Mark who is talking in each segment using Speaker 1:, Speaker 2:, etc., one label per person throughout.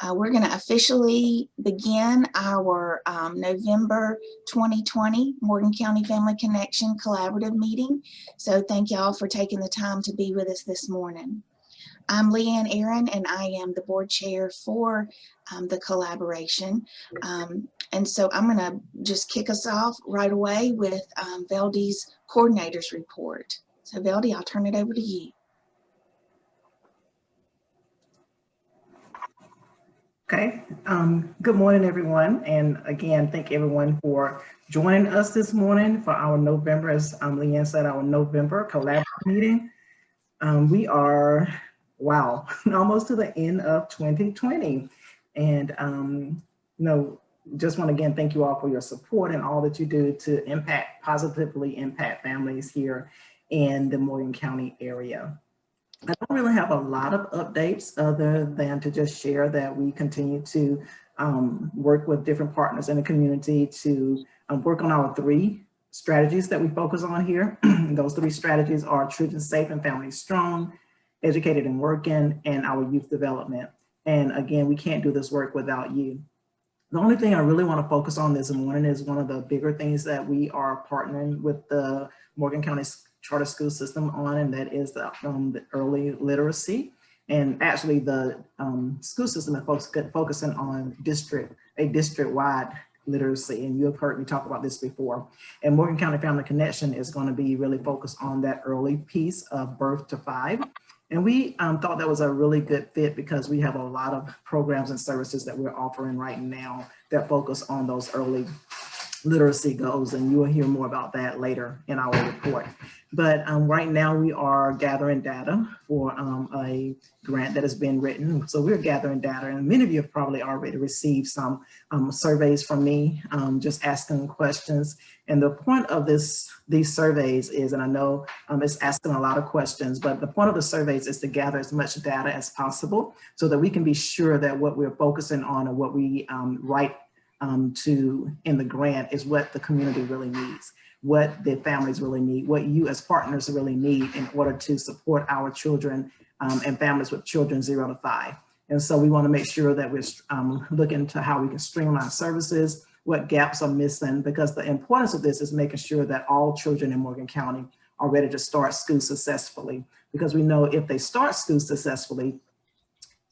Speaker 1: We're going to officially begin our November 2020 Morgan County Family Connection Collaborative meeting. So thank y'all for taking the time to be with us this morning. I'm Leanne Aaron, and I am the board chair for the collaboration. And so I'm going to just kick us off right away with Veldy's coordinator's report. So Veldy, I'll turn it over to you.
Speaker 2: Okay, good morning, everyone. And again, thank everyone for joining us this morning for our November, as Leanne said, our November collaborative meeting. We are, wow, almost to the end of 2020. And, just want to again, thank you all for your support and all that you do to positively impact families here in the Morgan County area. I don't really have a lot of updates other than to just share that we continue to work with different partners in the community to work on our 3 strategies that we focus on here. Those 3 strategies are children safe and families strong, educated and working, and our youth development. And again, we can't do this work without you. The only thing I really want to focus on this morning is one of the bigger things that we are partnering with the Morgan County charter school system on, and that is the early literacy. And actually the school system is focusing on district-wide literacy. And you have heard me talk about this before. And Morgan County Family Connection is going to be really focused on that early piece of birth to 5. And we thought that was a really good fit because we have a lot of programs and services that we're offering right now that focus on those early literacy goals, and you will hear more about that later in our report. But right now we are gathering data for a grant that has been written. So we're gathering data, and many of you have probably already received some surveys from me, just asking questions. And the point of these surveys is, and I know it's asking a lot of questions, but the point of the surveys is to gather as much data as possible so that we can be sure that what we're focusing on and what we write to in the grant is what the community really needs, what the families really need, what you as partners really need in order to support our children and families with children 0 to 5. And so we want to make sure that we're looking to how we can streamline services, what gaps are missing, because the importance of this is making sure that all children in Morgan County are ready to start school successfully, because we know if they start school successfully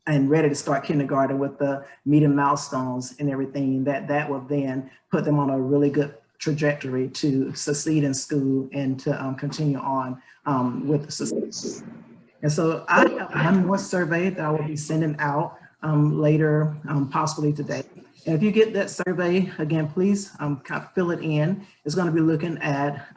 Speaker 2: and ready to start kindergarten with the meeting milestones and everything, that will then put them on a really good trajectory to succeed in school and to continue on with the success. And so I have one more survey that I will be sending out later, possibly today. And if you get that survey, again, please kind of fill it in. It's going to be looking at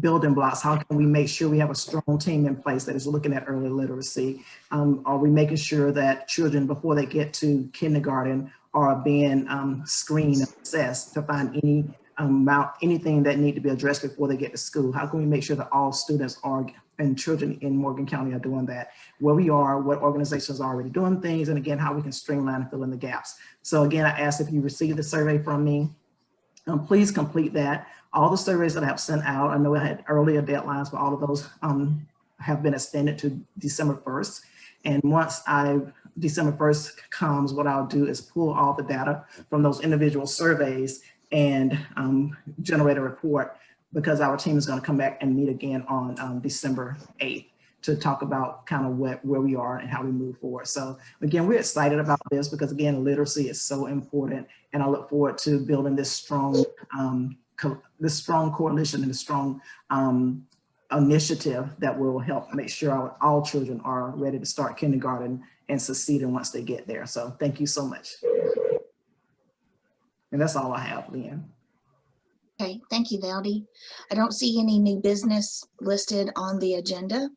Speaker 2: building blocks. How can we make sure we have a strong team in place that is looking at early literacy? Are we making sure that children before they get to kindergarten are being screened and assessed to find anything that need to be addressed before they get to school? How can we make sure that all students and children in Morgan County are doing that? Where we are, what organizations are already doing things, and again, how we can streamline and fill in the gaps. So again, I ask if you received the survey from me, please complete that. All the surveys that I have sent out, I know I had earlier deadlines, but all of those have been extended to December 1st. And once December 1st comes, what I'll do is pull all the data from those individual surveys and generate a report, because our team is going to come back and meet again on December 8th to talk about kind of where we are and how we move forward. So again, we're excited about this because again, literacy is so important, and I look forward to building this strong coalition and a strong initiative that will help make sure all children are ready to start kindergarten and succeeding once they get there. So thank you so much. And that's all I have, Leanne.
Speaker 1: Okay, thank you, Veldy. I don't see any new business listed on the agenda,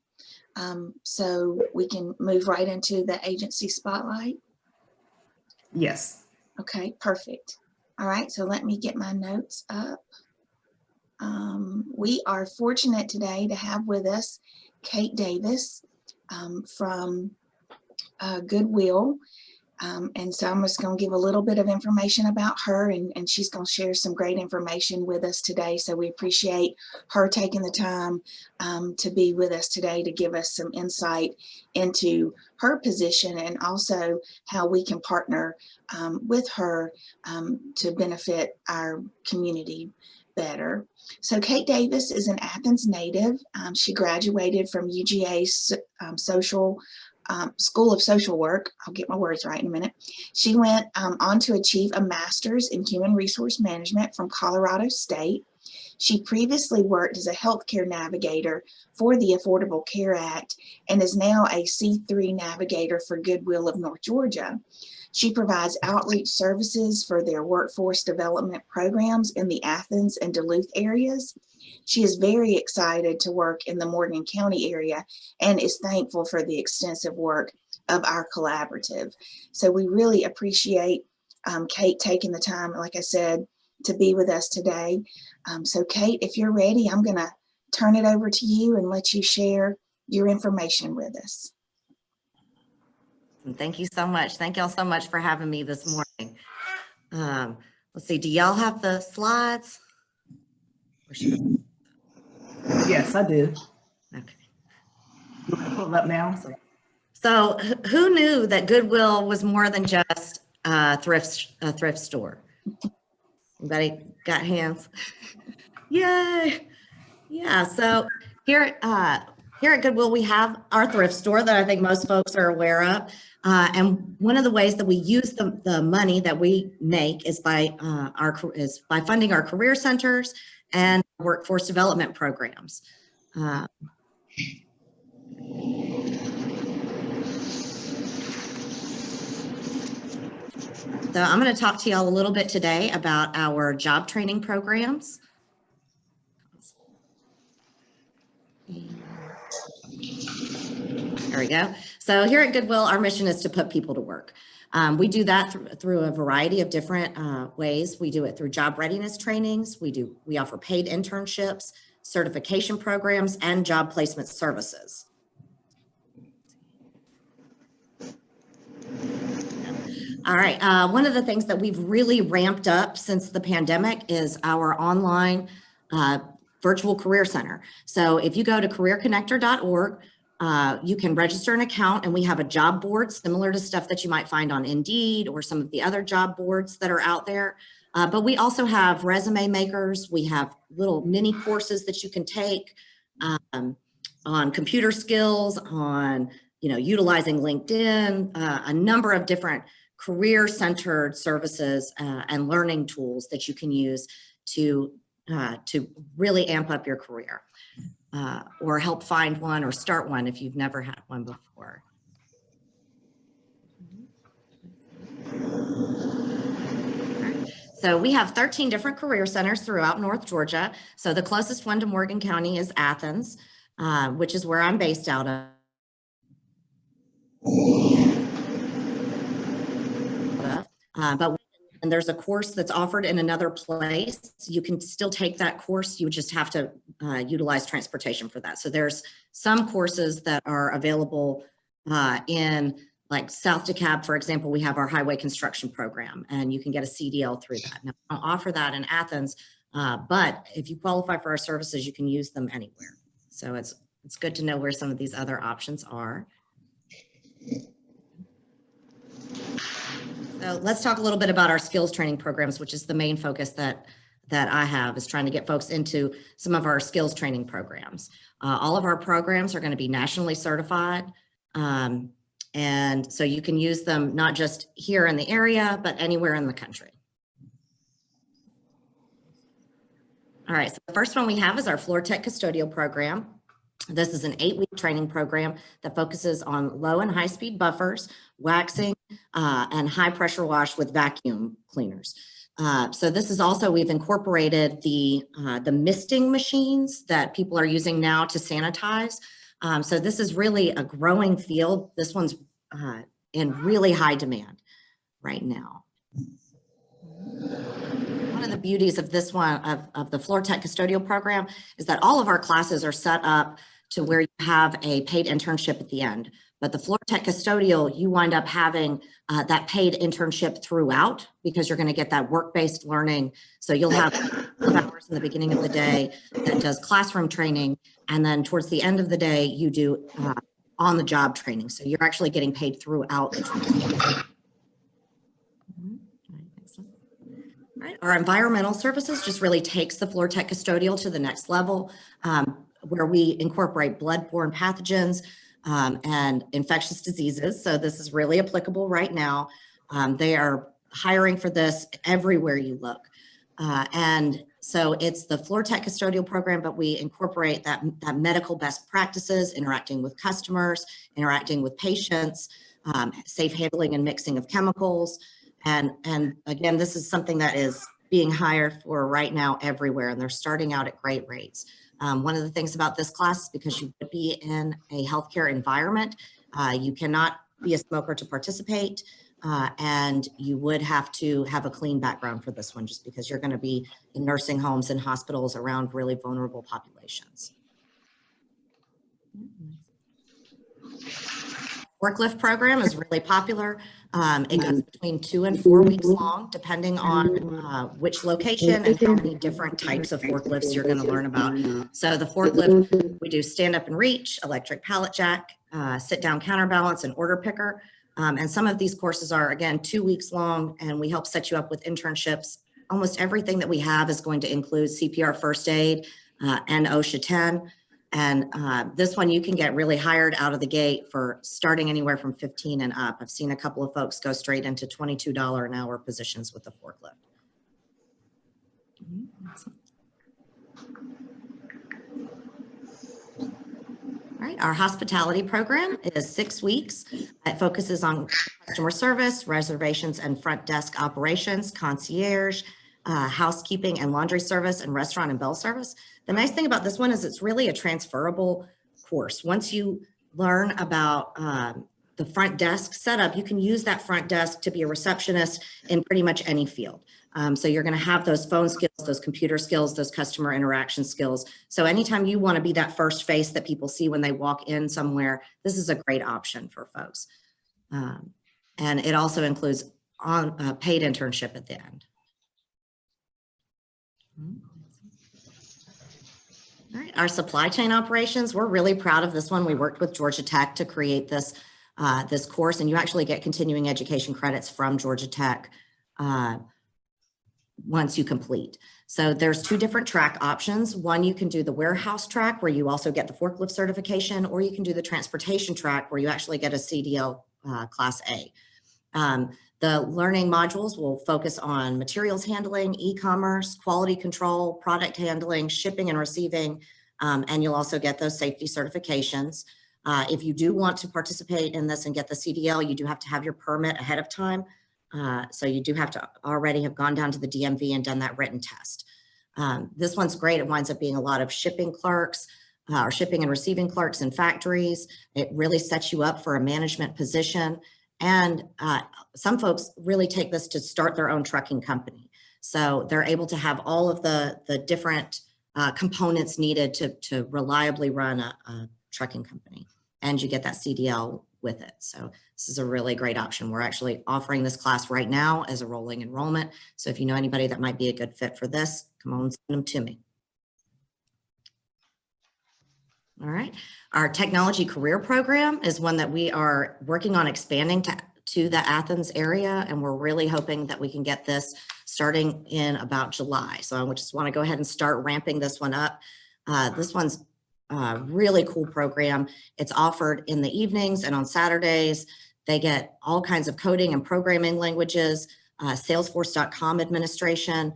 Speaker 1: so we can move right into the agency spotlight.
Speaker 2: Yes.
Speaker 1: Okay, perfect. All right, so let me get my notes up. We are fortunate today to have with us Kate Davis from Goodwill. And so I'm just going to give a little bit of information about her, and she's going to share some great information with us today. So we appreciate her taking the time to be with us today to give us some insight into her position and also how we can partner with her to benefit our community better. So Kate Davis is an Athens native. She graduated from UGA's School of Social Work. I'll get my words right in a minute. She went on to achieve a master's in human resource management from Colorado State. She previously worked as a healthcare navigator for the Affordable Care Act and is now a C3 navigator for Goodwill of North Georgia. She provides outreach services for their workforce development programs in the Athens and Duluth areas. She is very excited to work in the Morgan County area and is thankful for the extensive work of our collaborative. So we really appreciate Kate taking the time, like I said, to be with us today. So Kate, if you're ready, I'm going to turn it over to you and let you share your information with us.
Speaker 3: Thank you so much. Thank y'all so much for having me this morning. Let's see, do y'all have the slides?
Speaker 2: Yes, I do.
Speaker 3: Okay.
Speaker 2: You want to pull it up now?
Speaker 3: So who knew that Goodwill was more than just a thrift store? Anybody got hands? Yay. Yeah, so here at Goodwill, we have our thrift store that I think most folks are aware of. And one of the ways that we use the money that we make is by funding our career centers and workforce development programs. So I'm going to talk to y'all a little bit today about our job training programs. There we go. So here at Goodwill, our mission is to put people to work. We do that through a variety of different ways. We do it through job readiness trainings. We offer paid internships, certification programs, and job placement services. All right. One of the things that we've really ramped up since the pandemic is our online virtual career center. So if you go to careerconnector.org, you can register an account, and we have a job board similar to stuff that you might find on Indeed or some of the other job boards that are out there. But we also have resume makers. We have little mini courses that you can take on computer skills, on utilizing LinkedIn, a number of different career-centered services and learning tools that you can use to really amp up your career. Or help find one or start one if you've never had one before. So we have 13 different career centers throughout North Georgia. So the closest one to Morgan County is Athens, which is where I'm based out of. And there's a course that's offered in another place. You can still take that course. You would just have to utilize transportation for that. So there's some courses that are available in like South DeKalb, for example. We have our highway construction program, and you can get a CDL through that. Now, I don't offer that in Athens, but if you qualify for our services, you can use them anywhere. So it's good to know where some of these other options are. So let's talk a little bit about our skills training programs, which is the main focus that I have, is trying to get folks into some of our skills training programs. All of our programs are going to be nationally certified. And so you can use them not just here in the area, but anywhere in the country. All right, so the first one we have is our Floor Tech Custodial program. This is an 8-week training program that focuses on low and high speed buffers, waxing, and high pressure wash with vacuum cleaners. So this is also, we've incorporated the misting machines that people are using now to sanitize. So this is really a growing field. This one's in really high demand right now. One of the beauties of this one, of the Floor Tech Custodial program, is that all of our classes are set up to where you have a paid internship at the end. But the floor tech custodial, you wind up having that paid internship throughout because you're going to get that work-based learning. So you'll have hours in the beginning of the day that does classroom training. And then towards the end of the day, you do on-the-job training. So you're actually getting paid throughout the training. All right. Our environmental services just really takes the floor tech custodial to the next level, where we incorporate bloodborne pathogens and infectious diseases. So this is really applicable right now. They are hiring for this everywhere you look. And so it's the floor tech custodial program, but we incorporate that medical best practices, interacting with customers, interacting with patients, safe handling and mixing of chemicals. And again, this is something that is being hired for right now everywhere, and they're starting out at great rates. One of the things about this class is because you would be in a healthcare environment, you cannot be a smoker to participate, and you would have to have a clean background for this one, just because you're going to be in nursing homes and hospitals around really vulnerable populations. Forklift program is really popular. It goes between 2 and 4 weeks long, depending on which location and how many different types of forklifts you're going to learn about. So the forklift, we do stand up and reach, electric pallet jack, sit down counterbalance, and order picker. And some of these courses are, again, 2 weeks long, and we help set you up with internships. Almost everything that we have is going to include CPR first aid and OSHA 10. And this one, you can get really hired out of the gate for starting anywhere from 15 and up. I've seen a couple of folks go straight into $22 an hour positions with the forklift. All right, our hospitality program is 6 weeks. It focuses on customer service, reservations and front desk operations, concierge, housekeeping and laundry service, and restaurant and bell service. The nice thing about this one is it's really a transferable course. Once you learn about the front desk setup, you can use that front desk to be a receptionist in pretty much any field. So you're going to have those phone skills, those computer skills, those customer interaction skills. So anytime you want to be that first face that people see when they walk in somewhere, this is a great option for folks. And it also includes a paid internship at the end. All right, our supply chain operations, we're really proud of this one. We worked with Georgia Tech to create this, this course, and you actually get continuing education credits from Georgia Tech once you complete. So there's 2 different track options. One, you can do the warehouse track where you also get the forklift certification, or you can do the transportation track where you actually get a CDL Class A. The learning modules will focus on materials handling, e-commerce, quality control, product handling, shipping and receiving, and you'll also get those safety certifications. If you do want to participate in this and get the CDL, you do have to have your permit ahead of time. So you do have to already have gone down to the DMV and done that written test. This one's great. It winds up being a lot of shipping clerks, or shipping and receiving clerks in factories. It really sets you up for a management position. And some folks really take this to start their own trucking company. So they're able to have all of the different components needed to reliably run a trucking company. And you get that CDL with it. So this is a really great option. We're actually offering this class right now as a rolling enrollment. So if you know anybody that might be a good fit for this, come on and send them to me. All right. Our technology career program is one that we are working on expanding to the Athens area, and we're really hoping that we can get this starting in about July. So I just want to go ahead and start ramping this one up. This one's a really cool program. It's offered in the evenings and on Saturdays. They get all kinds of coding and programming languages, Salesforce.com administration,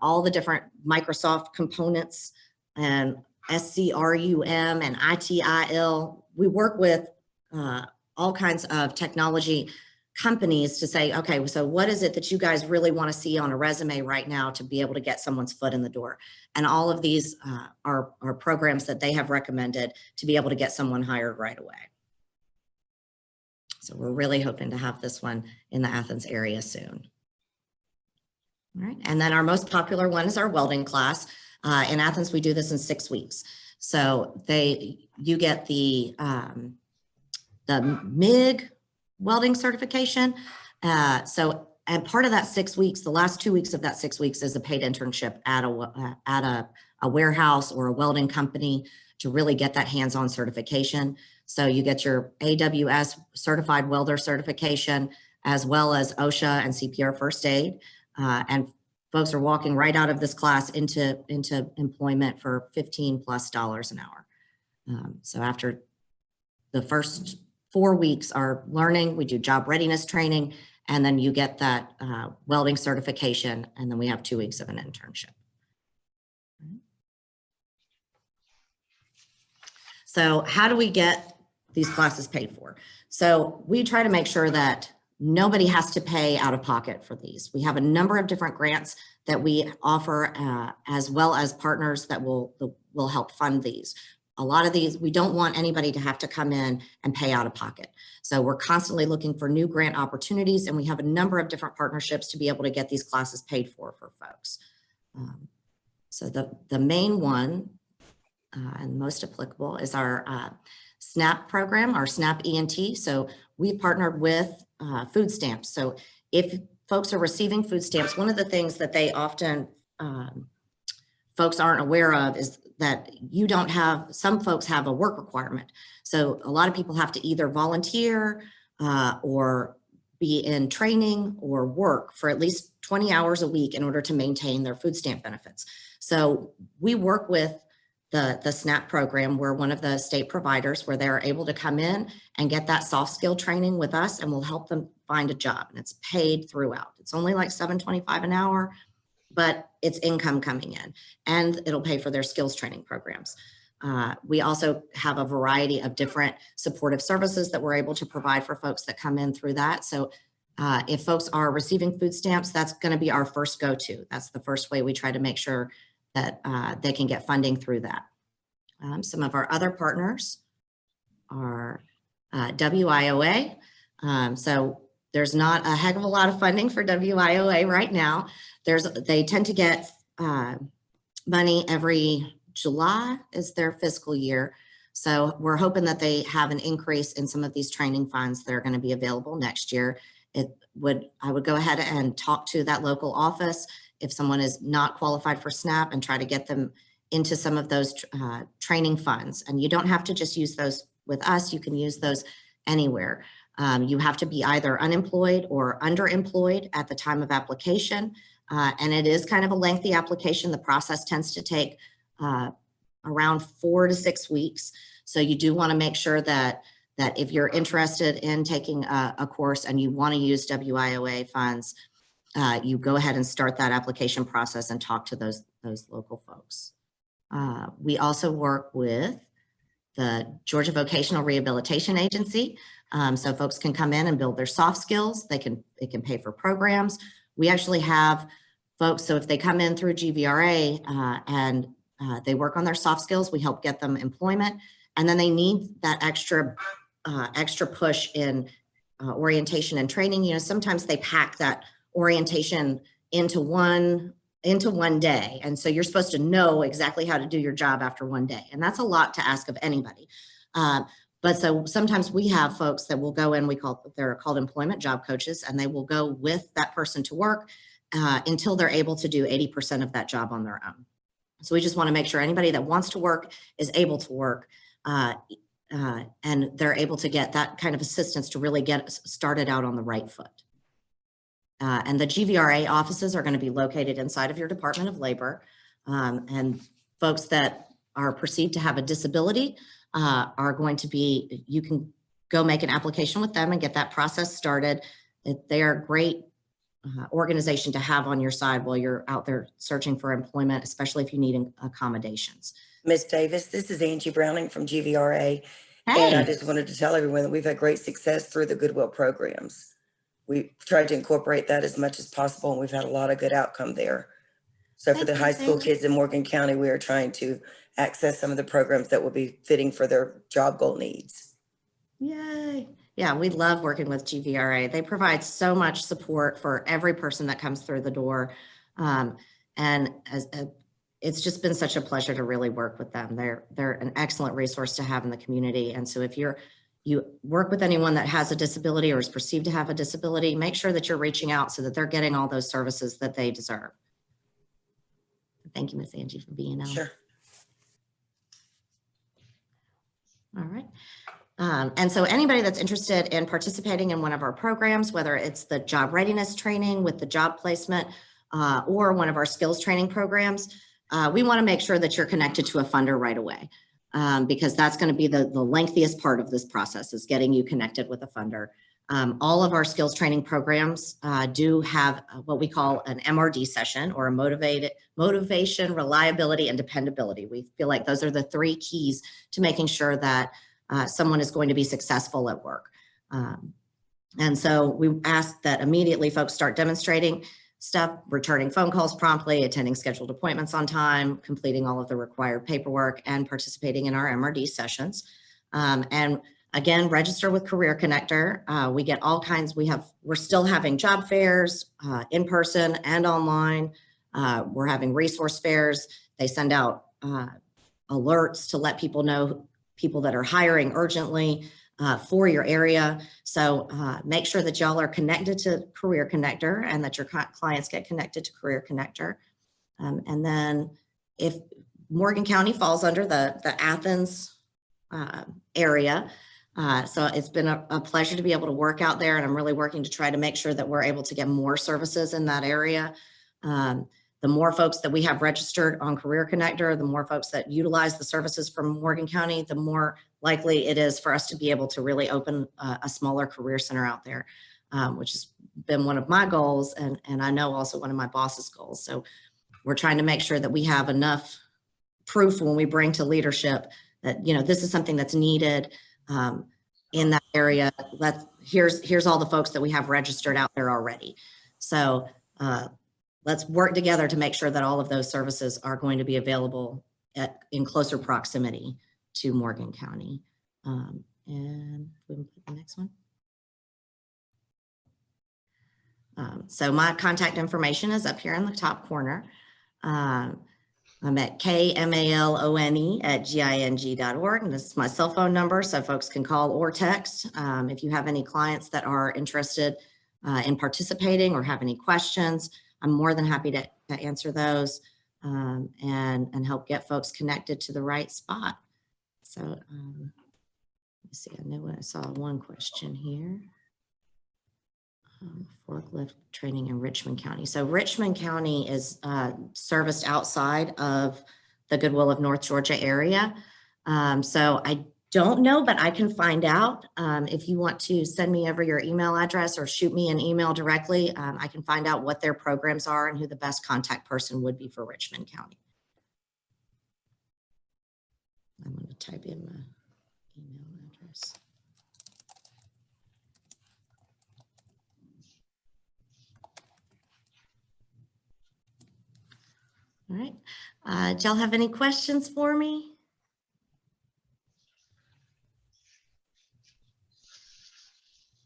Speaker 3: all the different Microsoft components, and SCRUM and ITIL. We work with all kinds of technology companies to say, okay, so what is it that you guys really want to see on a resume right now to be able to get someone's foot in the door? And all of these are programs that they have recommended to be able to get someone hired right away. So we're really hoping to have this one in the Athens area soon. All right, and then our most popular one is our welding class. In Athens, we do this in 6 weeks. So you get the the MIG welding certification. And part of that 6 weeks, the last 2 weeks of that 6 weeks is a paid internship at a warehouse or a welding company to really get that hands-on certification. So you get your AWS certified welder certification, as well as OSHA and CPR first aid. And folks are walking right out of this class into employment for $15+ an hour. So after the first 4 weeks are learning, we do job readiness training, and then you get that welding certification, and then we have 2 weeks of an internship. So how do we get these classes paid for? So we try to make sure that nobody has to pay out of pocket for these. We have a number of different grants that we offer, as well as partners that will help fund these. A lot of these, we don't want anybody to have to come in and pay out of pocket. So we're constantly looking for new grant opportunities, and we have a number of different partnerships to be able to get these classes paid for folks. So the main one and most applicable is our SNAP program, our SNAP ENT. So we partnered with food stamps. So if folks are receiving food stamps, one of the things that they often folks aren't aware of is that some folks have a work requirement. So a lot of people have to either volunteer or be in training or work for at least 20 hours a week in order to maintain their food stamp benefits. So we work with the SNAP program. We're one of the state providers where they're able to come in and get that soft skill training with us, and we'll help them find a job, and it's paid throughout. It's only like $7.25 an hour, but it's income coming in, and it'll pay for their skills training programs. We also have a variety of different supportive services that we're able to provide for folks that come in through that. So if folks are receiving food stamps, that's going to be our first go-to. That's the first way we try to make sure that they can get funding through that. Some of our other partners are WIOA. So there's not a heck of a lot of funding for WIOA right now. They tend to get money every July is their fiscal year. So we're hoping that they have an increase in some of these training funds that are going to be available next year. I would go ahead and talk to that local office if someone is not qualified for SNAP and try to get them into some of those training funds. And you don't have to just use those with us. You can use those anywhere. You have to be either unemployed or underemployed at the time of application. And it is kind of a lengthy application. The process tends to take around 4 to 6 weeks. So you do want to make sure that if you're interested in taking a course and you want to use WIOA funds, you go ahead and start that application process and talk to those local folks. We also work with the Georgia Vocational Rehabilitation Agency. So folks can come in and build their soft skills. They can pay for programs. We actually have folks, so if they come in through GVRA and they work on their soft skills, we help get them employment. And then they need that extra push in orientation and training. You know, sometimes they pack that orientation into one day. And so you're supposed to know exactly how to do your job after one day. And that's a lot to ask of anybody. But so sometimes we have folks that will go in, they're called employment job coaches, and they will go with that person to work until they're able to do 80% of that job on their own. So we just want to make sure anybody that wants to work is able to work and they're able to get that kind of assistance to really get started out on the right foot. And the GVRA offices are going to be located inside of your Department of Labor. And folks that are perceived to have a disability are going to be, you can go make an application with them and get that process started. They are a great organization to have on your side while you're out there searching for employment, especially if you need accommodations.
Speaker 4: Ms. Davis, this is Angie Browning from GVRA.
Speaker 3: Hey.
Speaker 4: And I just wanted to tell everyone that we've had great success through the Goodwill programs. We tried to incorporate that as much as possible, and we've had a lot of good outcome there. So for the high school kids in Morgan County, we are trying to access some of the programs that will be fitting for their job goal needs.
Speaker 3: Yay. Yeah, we love working with GVRA. They provide so much support for every person that comes through the door. It's just been such a pleasure to really work with them. They're an excellent resource to have in the community. And so if you're you work with anyone that has a disability or is perceived to have a disability, make sure that you're reaching out so that they're getting all those services that they deserve. Thank you, Ms. Angie, for being on.
Speaker 4: Sure.
Speaker 3: All right. And so anybody that's interested in participating in one of our programs, whether it's the job readiness training with the job placement or one of our skills training programs, we want to make sure that you're connected to a funder right away, because that's going to be the lengthiest part of this process, is getting you connected with a funder. All of our skills training programs do have what we call an MRD session, or a motivation, reliability, and dependability. We feel like those are the 3 keys to making sure that someone is going to be successful at work. And so we ask that immediately folks start demonstrating stuff, returning phone calls promptly, attending scheduled appointments on time, completing all of the required paperwork, and participating in our MRD sessions. And again, register with Career Connector. We get all kinds. We're still having job fairs in person and online. We're having resource fairs. They send out alerts to let people know people that are hiring urgently for your area. So make sure that y'all are connected to Career Connector and that your clients get connected to Career Connector. And then if Morgan County falls under the Athens area, so it's been a pleasure to be able to work out there, and I'm really working to try to make sure that we're able to get more services in that area. The more folks that we have registered on Career Connector, the more folks that utilize the services from Morgan County, the more likely it is for us to be able to really open a smaller career center out there, which has been one of my goals, and I know also one of my boss's goals. So we're trying to make sure that we have enough proof when we bring to leadership that, you know, this is something that's needed in that area. Here's all the folks that we have registered out there already. So let's work together to make sure that all of those services are going to be available in closer proximity to Morgan County. And we can put the next one. So my contact information is up here in the top corner. I'm at kmalone@ging.org, and this is my cell phone number, so folks can call or text. If you have any clients that are interested in participating or have any questions, I'm more than happy to answer those and help get folks connected to the right spot. So let's see, I know I saw one question here. Forklift training in Richmond County. So Richmond County is serviced outside of the Goodwill of North Georgia area. So I don't know, but I can find out. If you want to send me over your email address or shoot me an email directly, I can find out what their programs are and who the best contact person would be for Richmond County. I'm going to type in my email address. All right. Do y'all have any questions for me?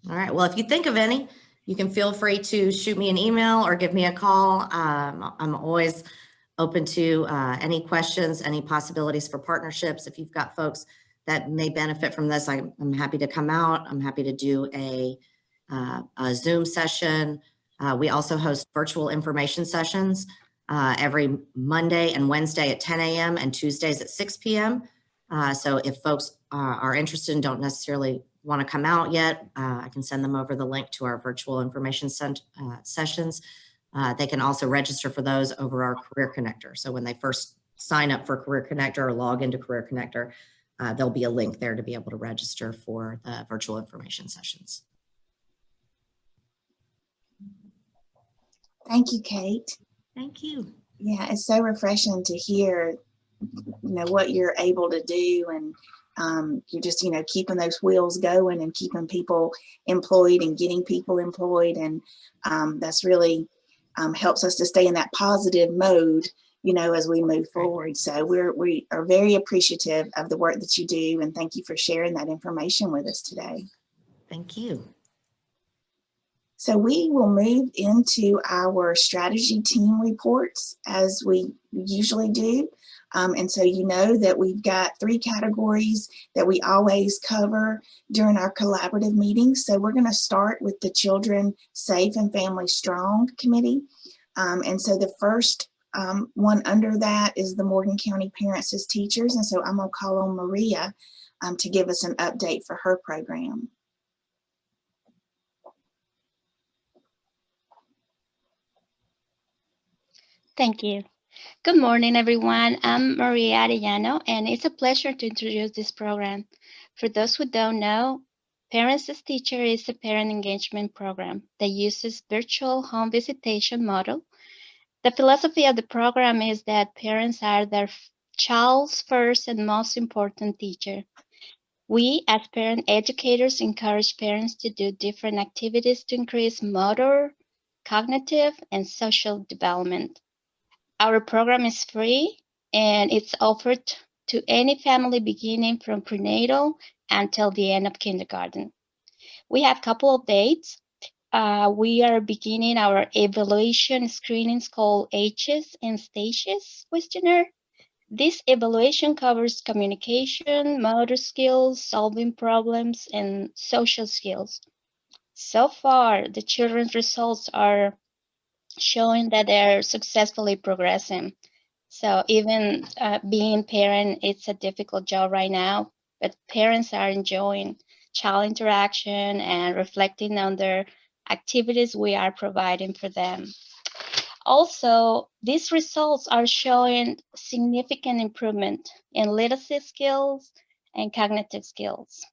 Speaker 3: All right. Well, if you think of any, you can feel free to shoot me an email or give me a call. I'm always open to any questions, any possibilities for partnerships. If you've got folks that may benefit from this, I'm happy to come out. I'm happy to do a Zoom session. We also host virtual information sessions every Monday and Wednesday at 10 a.m. and Tuesdays at 6 p.m. So if folks are interested and don't necessarily want to come out yet, I can send them over the link to our virtual information sessions. They can also register for those over our Career Connector. So when they first sign up for Career Connector or log into Career Connector, there'll be a link there to be able to register for the virtual information sessions.
Speaker 1: Thank you, Kate.
Speaker 3: Thank you.
Speaker 1: Yeah, it's so refreshing to hear, what you're able to do, and you're just, keeping those wheels going and keeping people employed and getting people employed. And that's really helps us to stay in that positive mode, as we move forward. So we are very appreciative of the work that you do. And thank you for sharing that information with us today.
Speaker 3: Thank you.
Speaker 1: So we will move into our strategy team reports as we usually do. And so you know that we've got 3 categories that we always cover during our collaborative meetings. So we're going to start with the Children Safe and Family Strong Committee. And so the first one under that is the Morgan County Parents as Teachers. And so I'm going to call on Maria to give us an update for her program.
Speaker 5: Thank you. Good morning, everyone. I'm Maria Arellano, and it's a pleasure to introduce this program. For those who don't know, Parents as Teacher is a parent engagement program that uses virtual home visitation model. The philosophy of the program is that parents are their child's first and most important teacher. We, as parent educators, encourage parents to do different activities to increase motor, cognitive, and social development. Our program is free and it's offered to any family beginning from prenatal until the end of kindergarten. We have a couple of dates. We are beginning our evaluation screenings called H's and Stages questionnaire. This evaluation covers communication, motor skills, solving problems, and social skills. So far, the children's results are showing that they're successfully progressing. So even being parent, it's a difficult job right now, but parents are enjoying child interaction and reflecting on their activities we are providing for them. Also, these results are showing significant improvement in literacy skills and cognitive skills.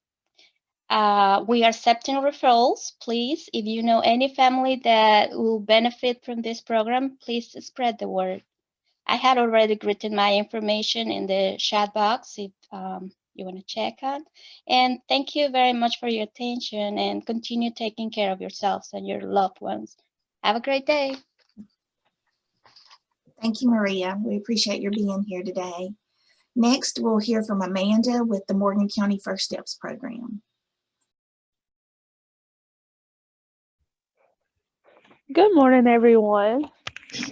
Speaker 5: We are accepting referrals. Please, if you know any family that will benefit from this program, please spread the word. I had already written my information in the chat box if you want to check out. And thank you very much for your attention and continue taking care of yourselves and your loved ones. Have a great day.
Speaker 1: Thank you, Maria. We appreciate your being here today. Next, we'll hear from Amanda with the Morgan County First Steps program.
Speaker 6: Good morning, everyone.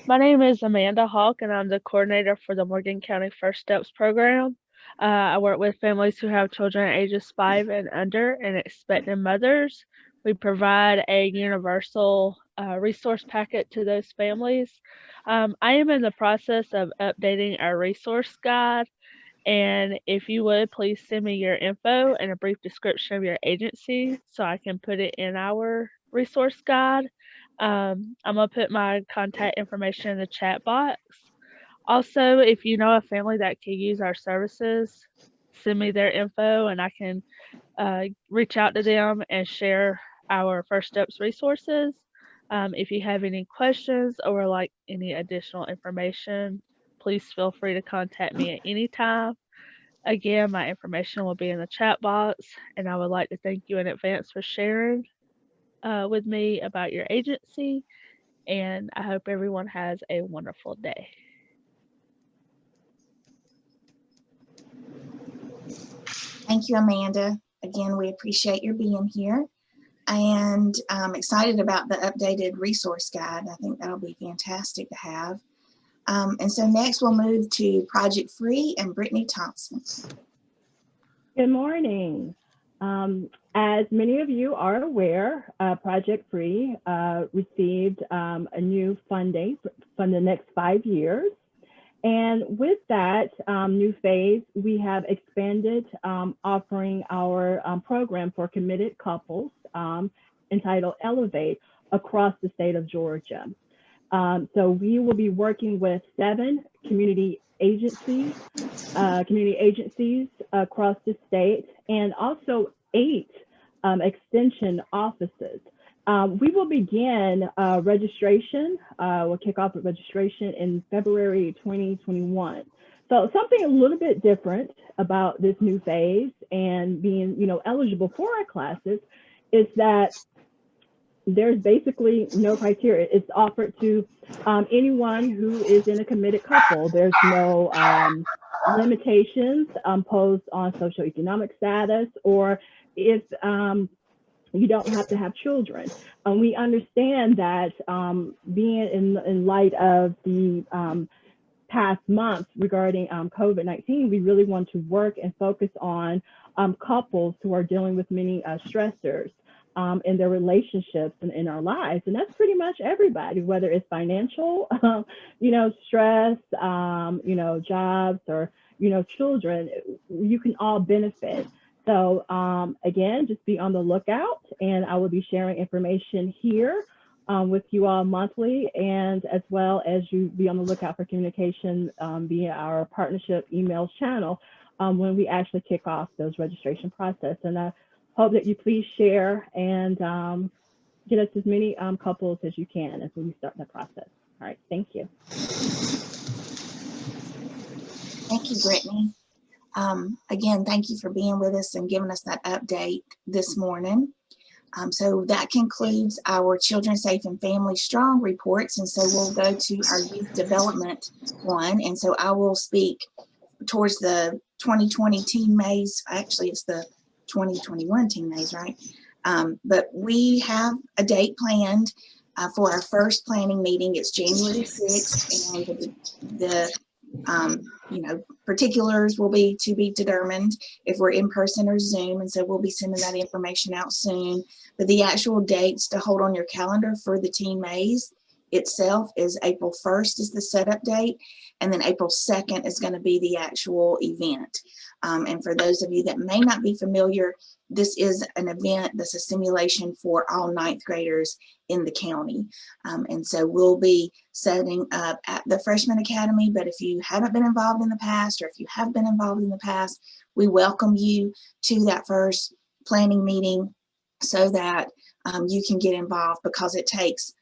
Speaker 6: My name is Amanda Hawk, and I'm the coordinator for the Morgan County First Steps program. I work with families who have children ages 5 and under and expectant mothers. We provide a universal resource packet to those families. I am in the process of updating our resource guide, and if you would, please send me your info and a brief description of your agency so I can put it in our resource guide. I'm gonna put my contact information in the chat box. Also, if you know a family that could use our services, send me their info and I can reach out to them and share our First Steps resources. If you have any questions or like any additional information, please feel free to contact me at any time. Again, my information will be in the chat box, and I would like to thank you in advance for sharing with me about your agency, and I hope everyone has a wonderful day.
Speaker 1: Thank you, Amanda. Again, we appreciate your being here, and I'm excited about the updated resource guide. I think that'll be fantastic to have. And so next we'll move to Project Free and Brittany Thompson.
Speaker 7: Good morning. As many of you are aware, Project Free received a new funding for the next 5 years. And with that new phase, we have expanded offering our program for committed couples entitled Elevate across the state of Georgia. So we will be working with 7 community agencies across the state, and also 8 extension offices. We will begin registration. We'll kick off with registration in February 2021. So something a little bit different about this new phase and being, eligible for our classes is that there's basically no criteria. It's offered to anyone who is in a committed couple. There's no limitations imposed on socioeconomic status, or if You don't have to have children. We understand that being in light of the past months regarding COVID-19, we really want to work and focus on couples who are dealing with many stressors in their relationships and in our lives. And that's pretty much everybody, whether it's financial, stress, jobs, or, children, you can all benefit. So again, just be on the lookout, and I will be sharing information here with you all monthly, and as well as you be on the lookout for communication via our partnership emails channel when we actually kick off those registration process. And I hope that you please share and get us as many couples as you can as we start the process. All right, thank you.
Speaker 1: Thank you, Brittany. Again, thank you for being with us and giving us that update this morning. So that concludes our Children Safe and Family Strong reports. And so we'll go to our youth development one. And so I will speak towards the 2020 Teen Maze. Actually, it's the 2021 Teen Maze, right? But we have a date planned for our first planning meeting. It's January 6th, and the particulars will be to be determined if we're in person or Zoom. And so we'll be sending that information out soon. But the actual dates to hold on your calendar for the Teen Maze itself is April 1st is the setup date. And then April 2nd is going to be the actual event. And for those of you that may not be familiar, this is an event that's a simulation for all 9th graders in the county. And so we'll be setting up at the Freshman Academy, but if you haven't been involved in the past, or if you have been involved in the past, we welcome you to that first planning meeting so that you can get involved, because it takes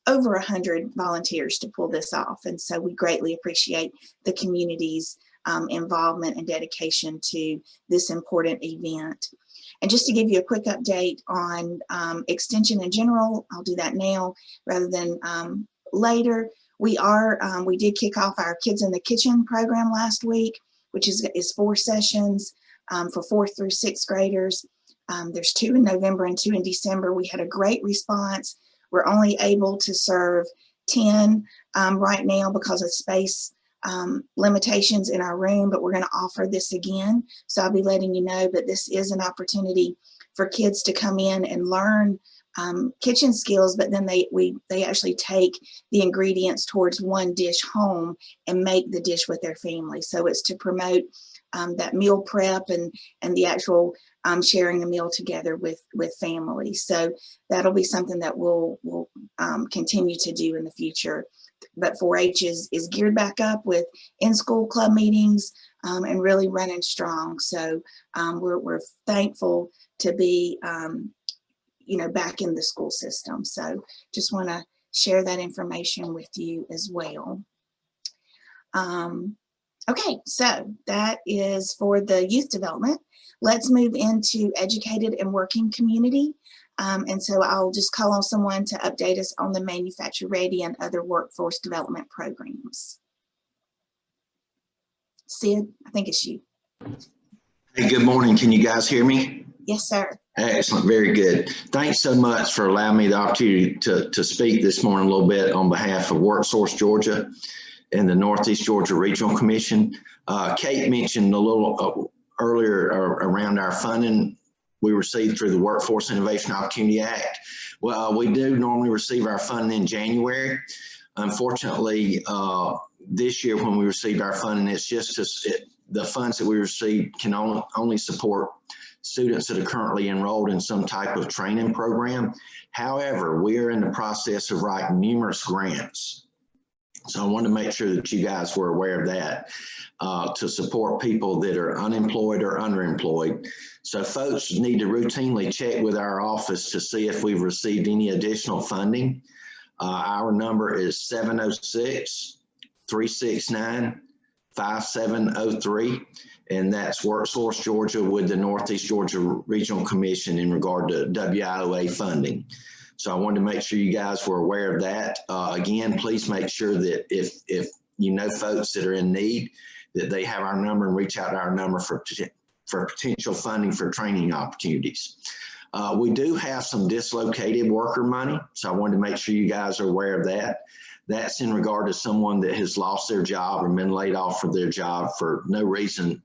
Speaker 1: over 100 volunteers to pull this off. And so we greatly appreciate the community's involvement and dedication to this important event. And just to give you a quick update on extension in general, I'll do that now rather than later. We did kick off our Kids in the Kitchen program last week, which is 4 sessions for 4th through 6th graders. There's 2 in November and 2 in December. We had a great response. We're only able to serve 10 right now because of space limitations in our room, but we're going to offer this again. So I'll be letting you know, but this is an opportunity for kids to come in and learn kitchen skills, but then they actually take the ingredients towards one dish home and make the dish with their family. So it's to promote that meal prep and the actual sharing a meal together with family. So that'll be something that we'll continue to do in the future. But 4-H is geared back up with in-school club meetings and really running strong. So we're thankful to be back in the school system. So just want to share that information with you as well. Okay, so that is for the youth development. Let's move into educated and working community. And so I'll just call on someone to update us on the Manufacture Ready and other workforce development programs. Sid, I think it's you.
Speaker 8: Hey, good morning. Can you guys hear me?
Speaker 1: Yes, sir.
Speaker 8: Excellent. Very good. Thanks so much for allowing me the opportunity to speak this morning a little bit on behalf of WorkSource Georgia and the Northeast Georgia Regional Commission. Kate mentioned a little earlier around our funding we received through the Workforce Innovation Opportunity Act. Well, we do normally receive our funding in January. Unfortunately, this year when we received our funding, it's just the funds that we received can only support students that are currently enrolled in some type of training program. However, we are in the process of writing numerous grants. So I wanted to make sure that you guys were aware of that to support people that are unemployed or underemployed. So folks need to routinely check with our office to see if we've received any additional funding. Our number is 706-369-5703. And that's WorkSource Georgia with the Northeast Georgia Regional Commission in regard to WIOA funding. So I wanted to make sure you guys were aware of that. Again, please make sure that if you know folks that are in need, that they have our number and reach out to our number for potential funding for training opportunities. We do have some dislocated worker money, so I wanted to make sure you guys are aware of that. That's in regard to someone that has lost their job or been laid off from their job for no reason,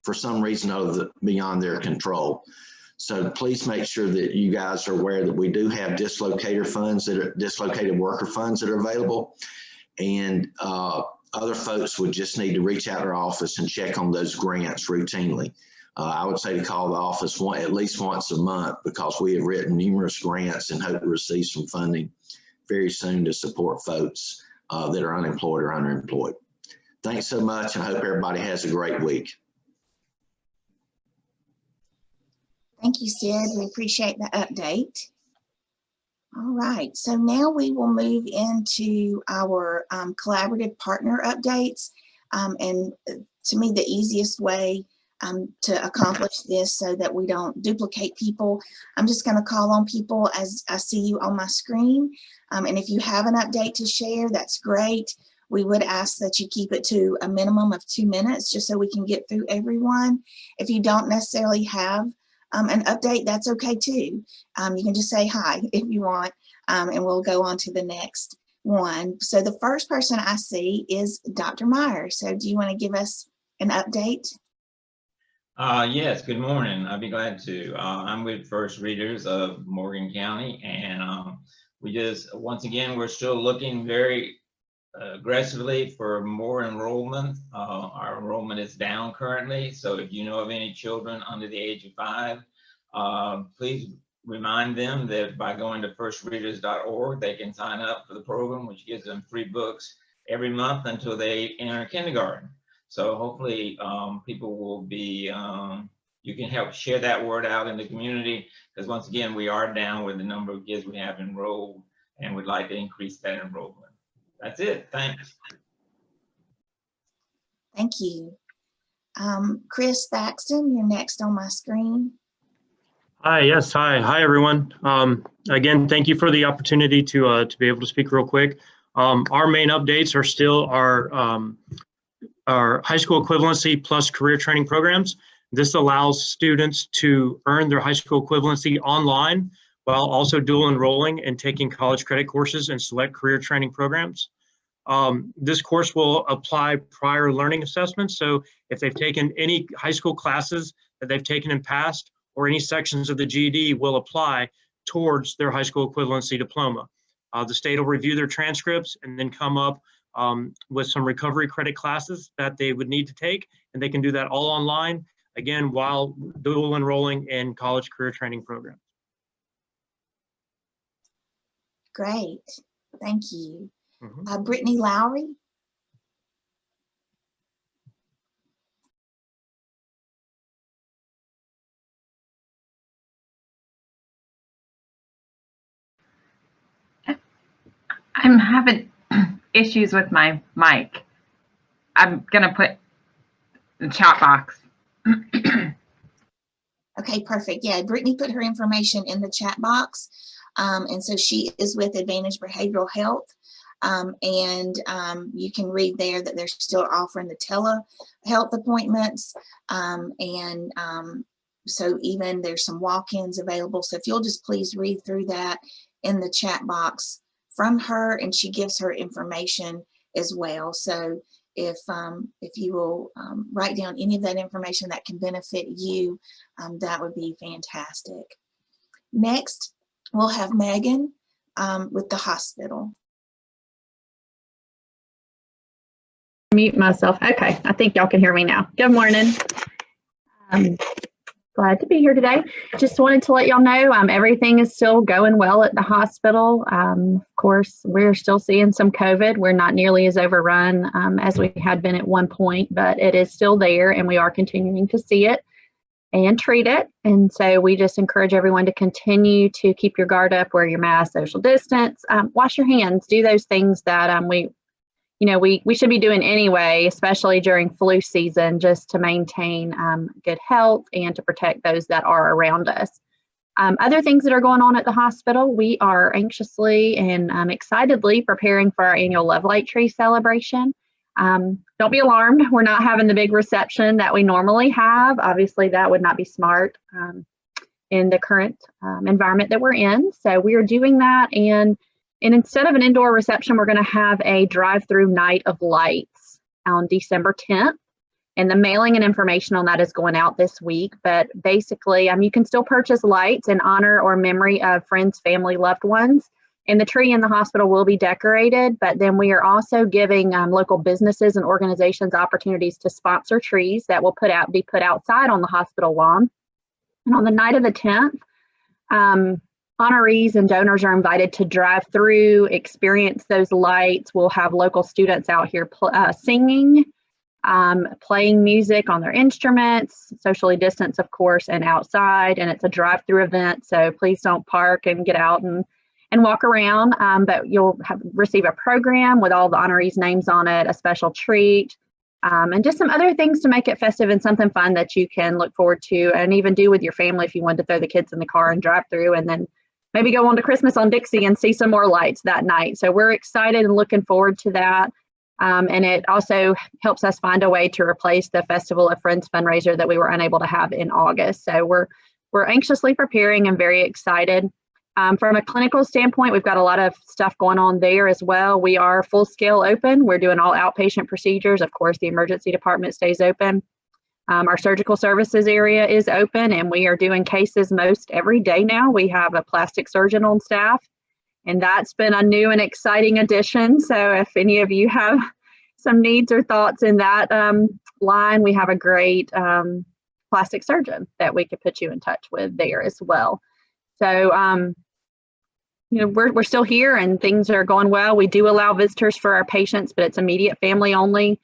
Speaker 8: for some reason other than beyond their control. So please make sure that you guys are aware that we do have dislocated worker funds that are available. And other folks would just need to reach out to our office and check on those grants routinely. I would say to call the office at least once a month, because we have written numerous grants and hope to receive some funding very soon to support folks that are unemployed or underemployed. Thanks so much, and I hope everybody has a great week.
Speaker 1: Thank you, Sid. We appreciate the update. All right, so now we will move into our collaborative partner updates. And to me, the easiest way to accomplish this so that we don't duplicate people, I'm just going to call on people as I see you on my screen. And if you have an update to share, that's great. We would ask that you keep it to a minimum of 2 minutes, just so we can get through everyone. If you don't necessarily have an update, that's okay too. You can just say hi if you want, and we'll go on to the next one. So the first person I see is Dr. Meyer. So do you want to give us an update?
Speaker 9: Yes, good morning. I'd be glad to. I'm with First Readers of Morgan County, and we just, once again, we're still looking very aggressively for more enrollment. Our enrollment is down currently, so if you know of any children under the age of 5, please remind them that by going to firstreaders.org, they can sign up for the program, which gives them free books every month until they enter kindergarten. So hopefully people will be, you can help share that word out in the community, because once again, we are down with the number of kids we have enrolled, and we'd like to increase that enrollment. That's it. Thanks.
Speaker 1: Thank you. Chris Thaxton, you're next on my screen.
Speaker 10: Hi, yes, hi everyone. Again, thank you for the opportunity to be able to speak real quick. Our main updates are still our high school equivalency plus career training programs. This allows students to earn their high school equivalency online while also dual enrolling and taking college credit courses and select career training programs. This course will apply prior learning assessments. So if they've taken any high school classes that they've taken in past, or any sections of the GED, will apply towards their high school equivalency diploma. The state will review their transcripts and then come up with some recovery credit classes that they would need to take, and they can do that all online, again, while dual enrolling in college career training programs.
Speaker 1: Great, thank you. Brittany Lowry.
Speaker 11: I'm having issues with my mic. I'm gonna put the chat box.
Speaker 1: Okay, perfect. Yeah, Brittany put her information in the chat box. And so she is with Advantage Behavioral Health. You can read there that they're still offering the telehealth appointments. So even there's some walk-ins available. So if you'll just please read through that in the chat box from her, and she gives her information as well. So if you will write down any of that information that can benefit you, that would be fantastic. Next, we'll have Megan with the hospital.
Speaker 12: Mute myself. Okay, I think y'all can hear me now. Good morning. Glad to be here today. Just wanted to let y'all know everything is still going well at the hospital. Of course, we're still seeing some COVID. We're not nearly as overrun as we had been at one point, but it is still there, and we are continuing to see it and treat it. And so we just encourage everyone to continue to keep your guard up, wear your mask, social distance, wash your hands, do those things that we should be doing anyway, especially during flu season, just to maintain good health and to protect those that are around us. Other things that are going on at the hospital, we are anxiously and excitedly preparing for our annual Love Light Tree celebration. Don't be alarmed, we're not having the big reception that we normally have. Obviously, that would not be smart. in the current environment that we're in. So we are doing that, and instead of an indoor reception, we're going to have a drive-through night of lights on December 10th. And the mailing and information on that is going out this week. But basically, you can still purchase lights in honor or memory of friends, family, loved ones. And the tree in the hospital will be decorated. But then we are also giving local businesses and organizations opportunities to sponsor trees that will be put outside on the hospital lawn. And on the night of the 10th, honorees and donors are invited to drive through, experience those lights. We'll have local students out here singing, playing music on their instruments, socially distanced, of course, and outside. And it's a drive-through event, so please don't park and get out and walk around. But you'll receive a program with all the honorees' names on it, a special treat, and just some other things to make it festive and something fun that you can look forward to and even do with your family if you wanted to throw the kids in the car and drive through, and then maybe go on to Christmas on Dixie and see some more lights that night. So we're excited and looking forward to that. And it also helps us find a way to replace the Festival of Friends fundraiser that we were unable to have in August. So we're anxiously preparing and very excited. From a clinical standpoint, we've got a lot of stuff going on there as well. We are full scale open. We're doing all outpatient procedures. Of course, the emergency department stays open. Our surgical services area is open, and we are doing cases most every day now. We have a plastic surgeon on staff, and that's been a new and exciting addition. So if any of you have some needs or thoughts in that line, we have a great plastic surgeon that we could put you in touch with there as well. So, we're still here and things are going well. We do allow visitors for our patients, but it's immediate family only,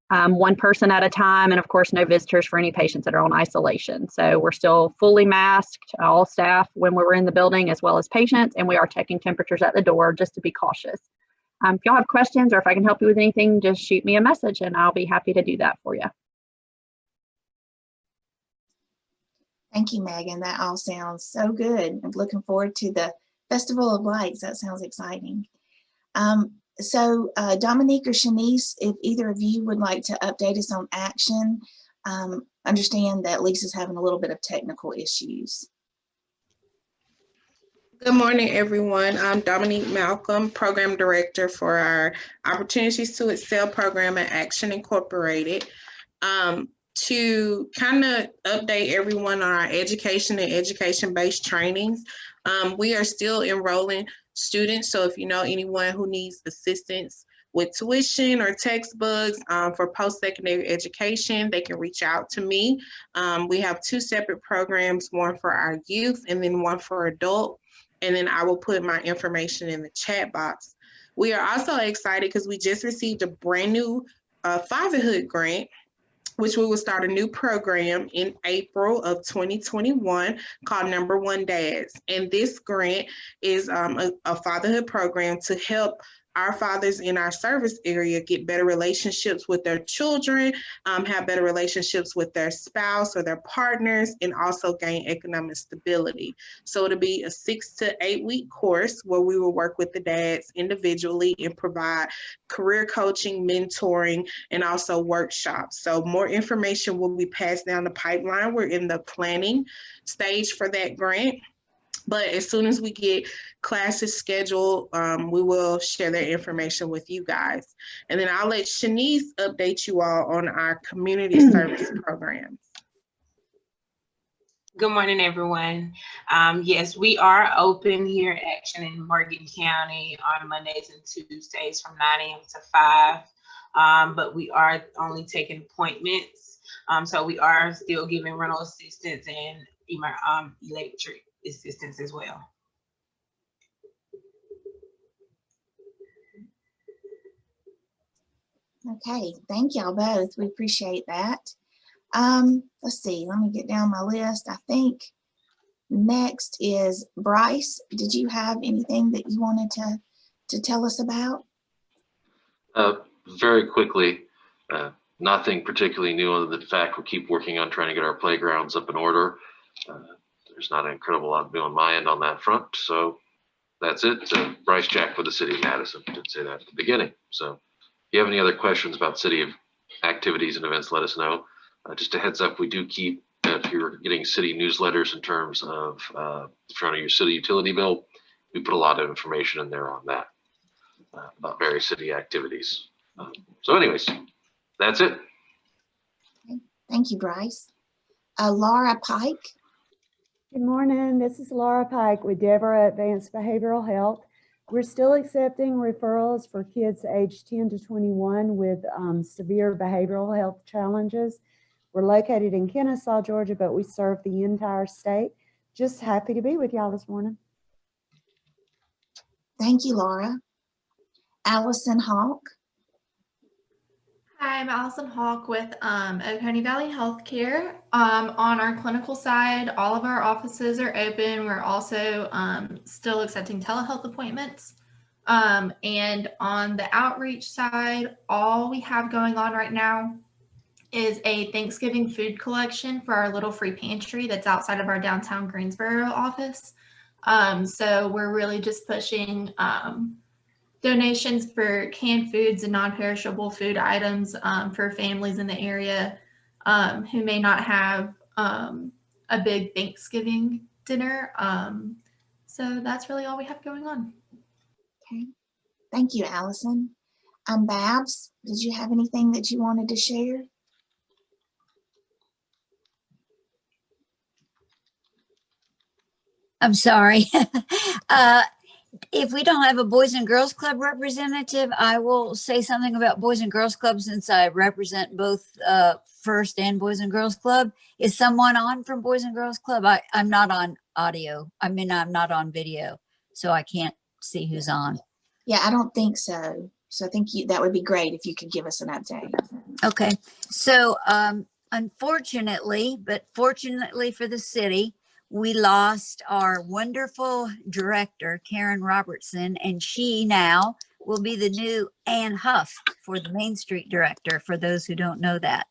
Speaker 12: one person at a time. And of course, no visitors for any patients that are on isolation. So we're still fully masked, all staff when we're in the building, as well as patients. And we are checking temperatures at the door just to be cautious. If y'all have questions or if I can help you with anything, just shoot me a message and I'll be happy to do that for you.
Speaker 1: Thank you, Megan. That all sounds so good. I'm looking forward to the Festival of Lights. That sounds exciting. So Dominique or Shanice, if either of you would like to update us on action, understand that Lisa's having a little bit of technical issues.
Speaker 13: Good morning, everyone. I'm Dominique Malcolm, Program Director for our Opportunities to Excel program at Action Incorporated. To kind of update everyone on our education and education-based trainings, we are still enrolling students. So if you know anyone who needs assistance with tuition or textbooks for post-secondary education, they can reach out to me. We have two separate programs, one for our youth and then one for adult. And then I will put my information in the chat box. We are also excited because we just received a brand new fatherhood grant, which we will start a new program in April of 2021 called Number One Dads. And this grant is a fatherhood program to help our fathers in our service area get better relationships with their children, have better relationships with their spouse or their partners, and also gain economic stability. So it'll be a 6 to 8 week course where we will work with the dads individually and provide career coaching, mentoring, and also workshops. So more information will be passed down the pipeline. We're in the planning stage for that grant. But as soon as we get classes scheduled, we will share that information with you guys. And then I'll let Shanice update you all on our community service programs.
Speaker 14: Good morning, everyone. Yes, we are open here at Action in Morgan County on Mondays and Tuesdays from 9 a.m. to 5, but we are only taking appointments. So we are still giving rental assistance and electric assistance as well.
Speaker 1: Okay, thank y'all both. We appreciate that. Let's see, let me get down my list. I think next is Bryce. Did you have anything that you wanted to tell us about?
Speaker 15: Very quickly, nothing particularly new other than the fact we keep working on trying to get our playgrounds up in order. There's not an incredible lot to do on my end on that front. So that's it. Bryce Jack for the City of Madison. Didn't say that at the beginning. So if you have any other questions about city activities and events, let us know. Just a heads up, we do keep if you're getting city newsletters in terms of if you're trying to use city utility bill, we put a lot of information in there on that about various city activities. So anyways, that's it.
Speaker 1: Thank you, Bryce. Laura Pike.
Speaker 16: Good morning. This is Laura Pike with Deborah Advanced Behavioral Health. We're still accepting referrals for kids aged 10 to 21 with severe behavioral health challenges. We're located in Kennesaw, Georgia, but we serve the entire state. Just happy to be with y'all this morning.
Speaker 1: Thank you, Laura. Allison Hawk.
Speaker 17: Hi, I'm Allison Hawk with Oconee Valley Healthcare. On our clinical side, all of our offices are open. We're also still accepting telehealth appointments. And on the outreach side, all we have going on right now is a Thanksgiving food collection for our little free pantry that's outside of our downtown Greensboro office. So we're really just pushing donations for canned foods and non-perishable food items for families in the area who may not have a big Thanksgiving dinner. So that's really all we have going on.
Speaker 1: Okay, thank you, Allison. Babs, did you have anything that you wanted to share?
Speaker 18: I'm sorry. If we don't have a Boys and Girls Club representative, I will say something about Boys and Girls Club since I represent both First and Boys and Girls Club. Is someone on from Boys and Girls Club? I'm not on audio. I mean, I'm not on video, so I can't see who's on.
Speaker 1: Yeah, I don't think so. So I think that would be great if you could give us an update.
Speaker 18: Okay. So unfortunately, but fortunately for the city, we lost our wonderful director, Karen Robertson, and she now will be the new Ann Huff for the Main Street director, for those who don't know that.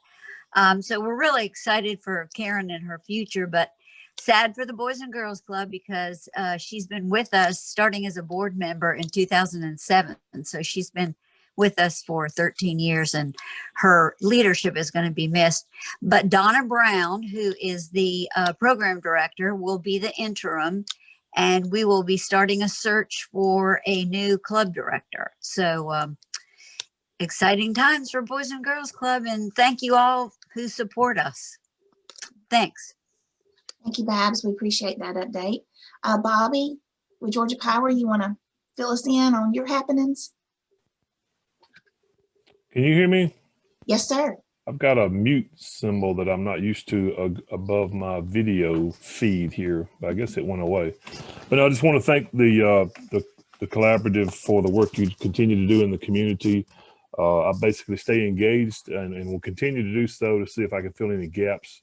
Speaker 18: So we're really excited for Karen and her future, but sad for the Boys and Girls Club because she's been with us starting as a board member in 2007. And so she's been with us for 13 years and her leadership is going to be missed. But Donna Brown, who is the program director, will be the interim, and we will be starting a search for a new club director. So exciting times for Boys and Girls Club, and thank you all who support us. Thanks.
Speaker 1: Thank you, Babs. We appreciate that update. Bobby, with Georgia Power, you want to fill us in on your happenings?
Speaker 19: Can you hear me?
Speaker 1: Yes, sir.
Speaker 19: I've got a mute symbol that I'm not used to above my video feed here, but I guess it went away. But I just want to thank the collaborative for the work you continue to do in the community. I basically stay engaged and will continue to do so to see if I can fill any gaps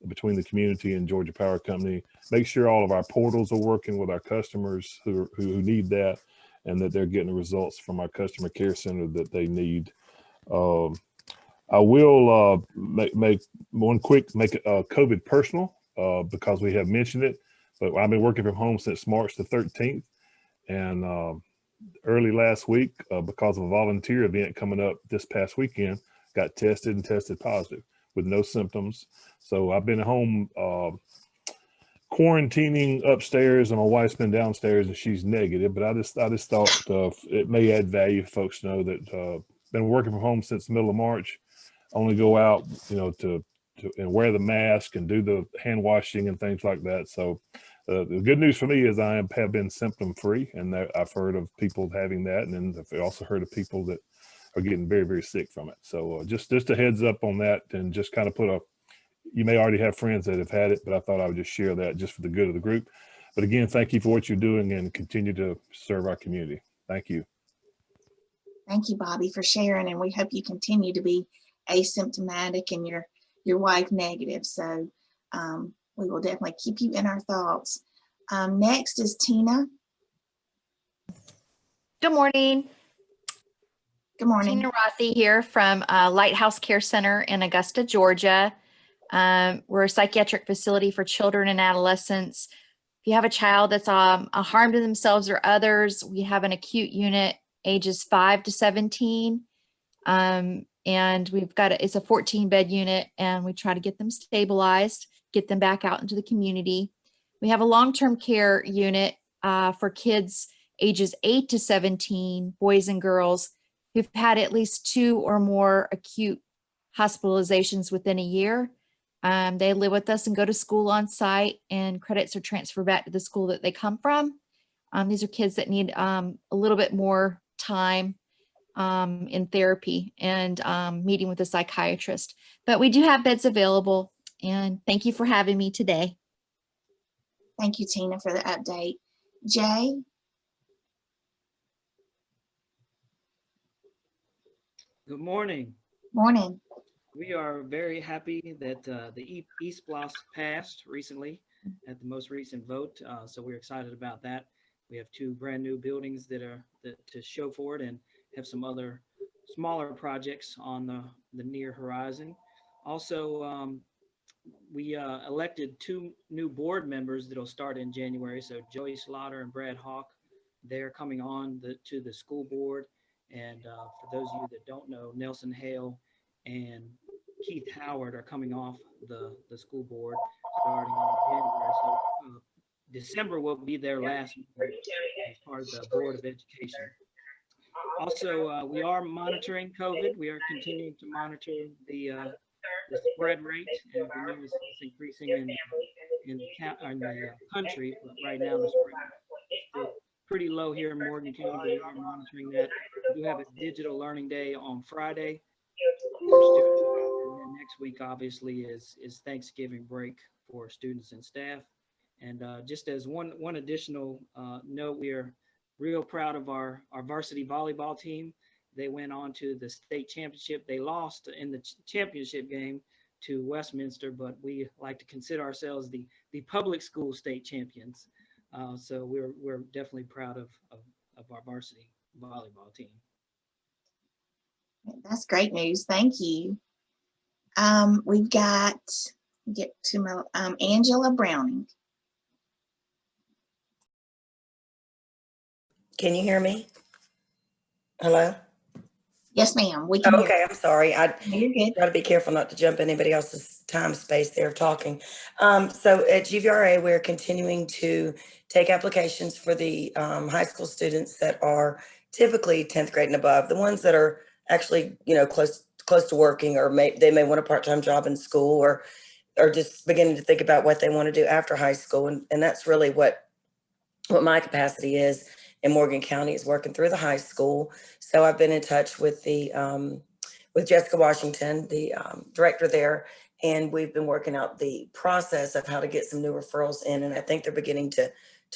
Speaker 19: between the community and Georgia Power Company. Make sure all of our portals are working with our customers who need that, and that they're getting the results from our customer care center that they need. I will make COVID personal because we have mentioned it, but I've been working from home since March the 13th, and early last week, because of a volunteer event coming up this past weekend, got tested and tested positive with no symptoms. So I've been home quarantining upstairs, and my wife's been downstairs and she's negative, but I just thought it may add value for folks to know that been working from home since the middle of March, only go out, to and wear the mask and do the hand washing and things like that. So the good news for me is I have been symptom free, and I've heard of people having that. And then I've also heard of people that are getting very, very sick from it. So just a heads up on that, and just kind of you may already have friends that have had it, but I thought I would just share that just for the good of the group. But again, thank you for what you're doing and continue to serve our community. Thank you.
Speaker 1: Thank you, Bobby, for sharing, and we hope you continue to be asymptomatic and your wife negative. So we will definitely keep you in our thoughts. Next is Tina.
Speaker 20: Good morning.
Speaker 1: Good morning.
Speaker 20: Tina Rossi here from Lighthouse Care Center in Augusta, Georgia. We're a psychiatric facility for children and adolescents. If you have a child that's a harm to themselves or others, we have an acute unit ages 5 to 17. And it's a 14-bed unit, and we try to get them stabilized. get them back out into the community. We have a long-term care unit for kids ages 8 to 17, boys and girls, who've had at least 2 or more acute hospitalizations within a year. They live with us and go to school on site, and credits are transferred back to the school that they come from. These are kids that need a little bit more time in therapy and meeting with a psychiatrist. But we do have beds available, and thank you for having me today.
Speaker 1: Thank you, Tina, for the update. Jay?
Speaker 21: Good morning.
Speaker 1: Morning.
Speaker 21: We are very happy that the eSPLOS passed recently at the most recent vote. So we're excited about that. We have 2 brand new buildings that to show for it, and have some other smaller projects on the near horizon. Also, we elected 2 new board members that'll start in January. So Joey Slaughter and Brad Hawk, they're coming on to the school board. And for those of you that don't know, Nelson Hale and Keith Howard are coming off the school board starting in January. So December will be their last meeting as part of the Board of Education. Also, we are monitoring COVID. We are continuing to monitor the spread rate, and we know it's increasing in the country, but right now the spread is still pretty low here in Morgan County, but we are monitoring that. We do have a digital learning day on Friday for students, and then next week obviously is Thanksgiving break for students and staff. And just as one additional note, we are real proud of our varsity volleyball team. They went on to the state championship. They lost in the championship game to Westminster, but we like to consider ourselves the public school state champions. So we're definitely proud of our varsity volleyball team.
Speaker 1: That's great news. Thank you. We've got, get to my, Angela Browning.
Speaker 4: Can you hear me? Hello?
Speaker 1: Yes, ma'am. We can hear
Speaker 4: okay,
Speaker 1: you.
Speaker 4: I'm sorry.
Speaker 1: You're good.
Speaker 4: Try to be careful not to jump anybody else's time space there of talking. So at GVRA, we're continuing to take applications for the high school students that are typically 10th grade and above, the ones that are actually, close to working, or they may want a part-time job in school, or just beginning to think about what they want to do after high school. And that's really what my capacity is in Morgan County, is working through the high school. So I've been in touch with with Jessica Washington, the director there, and we've been working out the process of how to get some new referrals in, and I think they're beginning to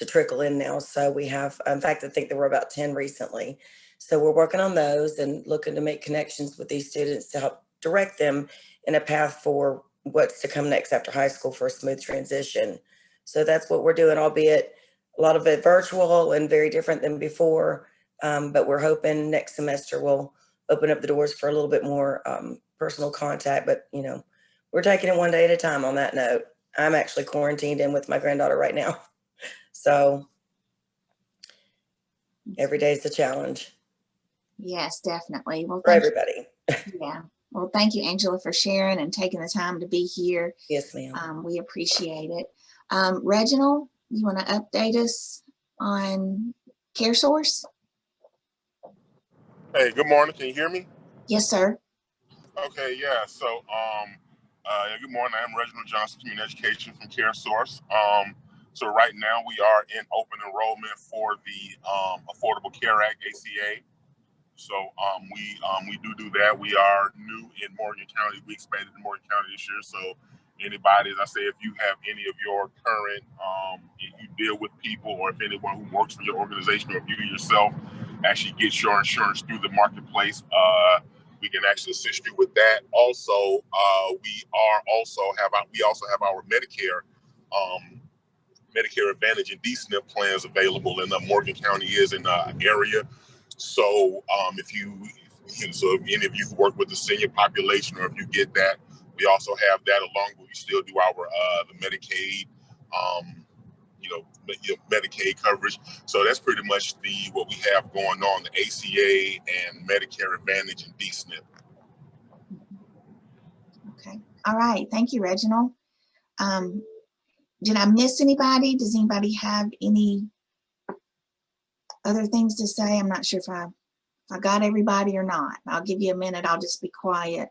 Speaker 4: trickle in now. So we have, in fact, I think there were about 10 recently. So we're working on those and looking to make connections with these students to help direct them in a path for what's to come next after high school for a smooth transition. So that's what we're doing, albeit a lot of it virtual and very different than before. But we're hoping next semester will open up the doors for a little bit more personal contact. But, we're taking it one day at a time on that note. I'm actually quarantined in with my granddaughter right now. So every day is a challenge.
Speaker 1: Yes, definitely. Well,
Speaker 4: for everybody.
Speaker 1: Yeah. Well, thank you, Angela, for sharing and taking the time to be here.
Speaker 4: Yes, ma'am.
Speaker 1: We appreciate it. Reginald, you want to update us on CareSource?
Speaker 22: Hey, good morning. Can you hear me?
Speaker 1: Yes, sir.
Speaker 22: Okay, yeah. So, good morning. I'm Reginald Johnson, Community Education from CareSource. So right now we are in open enrollment for the Affordable Care Act, ACA. So we do that. We are new in Morgan County. We expanded to Morgan County this year. So anybody, as I say, if you have any of your current, if you deal with people, or if anyone who works for your organization, or if you yourself actually get your insurance through the marketplace, we can actually assist you with that. Also, we also have our Medicare Advantage and D-SNP plans available, and Morgan County is in the area. So if any of you who work with the senior population, or if you get that, we also have that, along with we still do our the Medicaid, Medicaid coverage. So that's pretty much what we have going on, the ACA and Medicare Advantage and D-SNP.
Speaker 1: Okay. All right. Thank you, Reginald. Did I miss anybody? Does anybody have any other things to say? I'm not sure if I got everybody or not. I'll give you a minute. I'll just be quiet.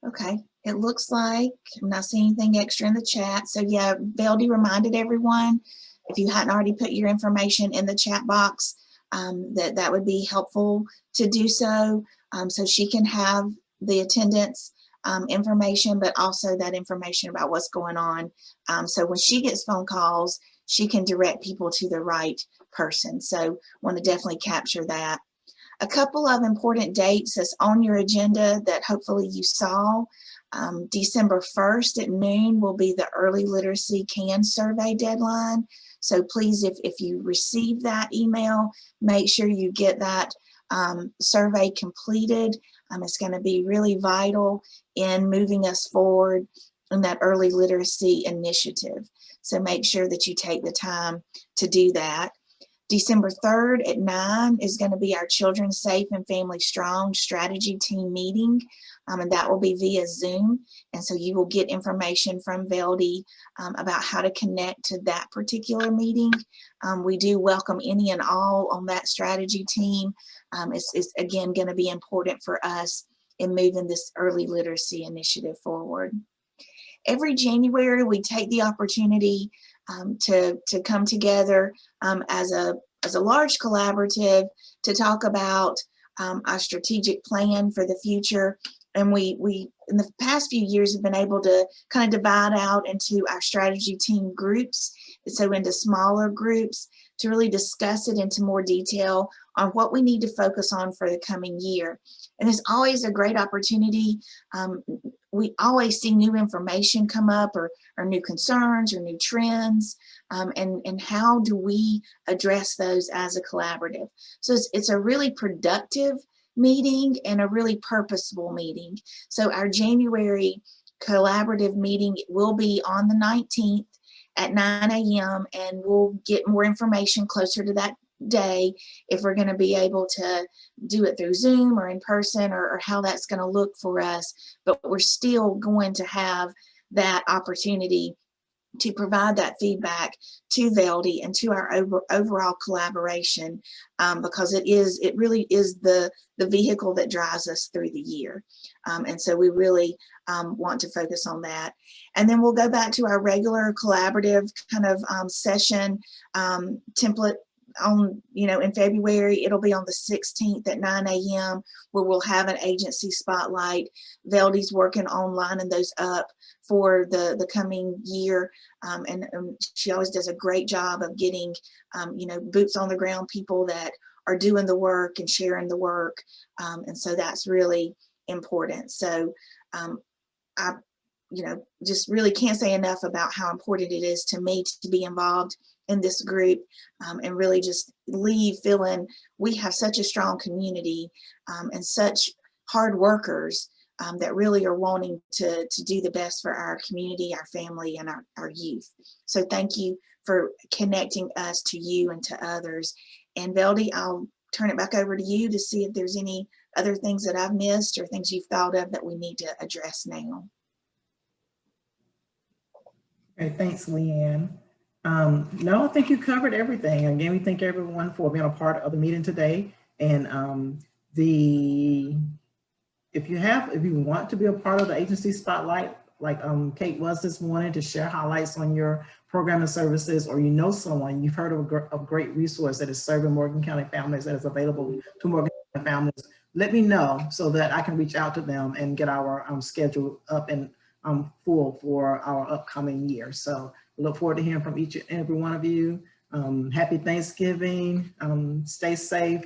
Speaker 1: Okay, it looks like I'm not seeing anything extra in the chat. So yeah, Veldy reminded everyone, if you hadn't already put your information in the chat box, that would be helpful to do so, so she can have the attendance information, but also that information about what's going on. So when she gets phone calls, she can direct people to the right person. So want to definitely capture that. A couple of important dates that's on your agenda that hopefully you saw. December 1st at noon will be the early literacy CAN survey deadline. So please, if you receive that email, make sure you get that survey completed. It's going to be really vital in moving us forward in that early literacy initiative. So make sure that you take the time to do that. December 3rd at 9 is going to be our Children Safe and Family Strong strategy team meeting, and that will be via Zoom. And so you will get information from Veldy about how to connect to that particular meeting. We do welcome any and all on that strategy team. It's again going to be important for us in moving this early literacy initiative forward. Every January, we take the opportunity to come together as a large collaborative to talk about our strategic plan for the future. And we in the past few years have been able to kind of divide out into our strategy team groups, so into smaller groups, to really discuss it into more detail on what we need to focus on for the coming year. And it's always a great opportunity. We always see new information come up, or new concerns or new trends, and how do we address those as a collaborative. So it's a really productive meeting and a really purposeful meeting. So our January collaborative meeting will be on the 19th at 9 a.m. and we'll get more information closer to that day if we're going to be able to do it through Zoom or in person, or how that's going to look for us. But we're still going to have that opportunity to provide that feedback to Veldy and to our overall collaboration, because it really is the vehicle that drives us through the year. And so we really want to focus on that. And then we'll go back to our regular collaborative kind of session template on, in February. It'll be on the 16th at 9 a.m. where we'll have an agency spotlight. Veldy's working on lining those up for the coming year. And she always does a great job of getting, boots on the ground people that are doing the work and sharing the work. And so that's really important. So I, just really can't say enough about how important it is to me to be involved in this group, and really just leave feeling we have such a strong community and such hard workers that really are wanting to do the best for our community, our family, and our youth. So thank you for connecting us to you and to others. And Veldy, I'll turn it back over to you to see if there's any other things that I've missed or things you've thought of that we need to address now.
Speaker 2: Okay, thanks, Leanne. No, I think you covered everything. Again, we thank everyone for being a part of the meeting today. And if you want to be a part of the agency spotlight, like Kate was this morning, to share highlights on your program and services, or someone you've heard of a great resource that is serving Morgan County families, that is available to Morgan County families, let me know so that I can reach out to them and get our schedule up and full for our upcoming year. So we look forward to hearing from each and every one of you. Happy Thanksgiving, stay safe,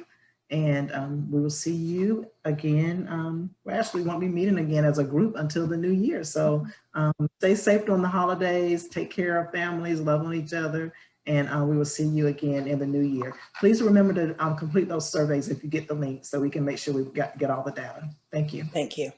Speaker 2: and we will see you again. We actually won't be meeting again as a group until the new year. So stay safe during the holidays, take care of families, love on each other, and we will see you again in the new year. Please remember to complete those surveys if you get the link, so we can make sure we get all the data. Thank you.
Speaker 4: Thank you.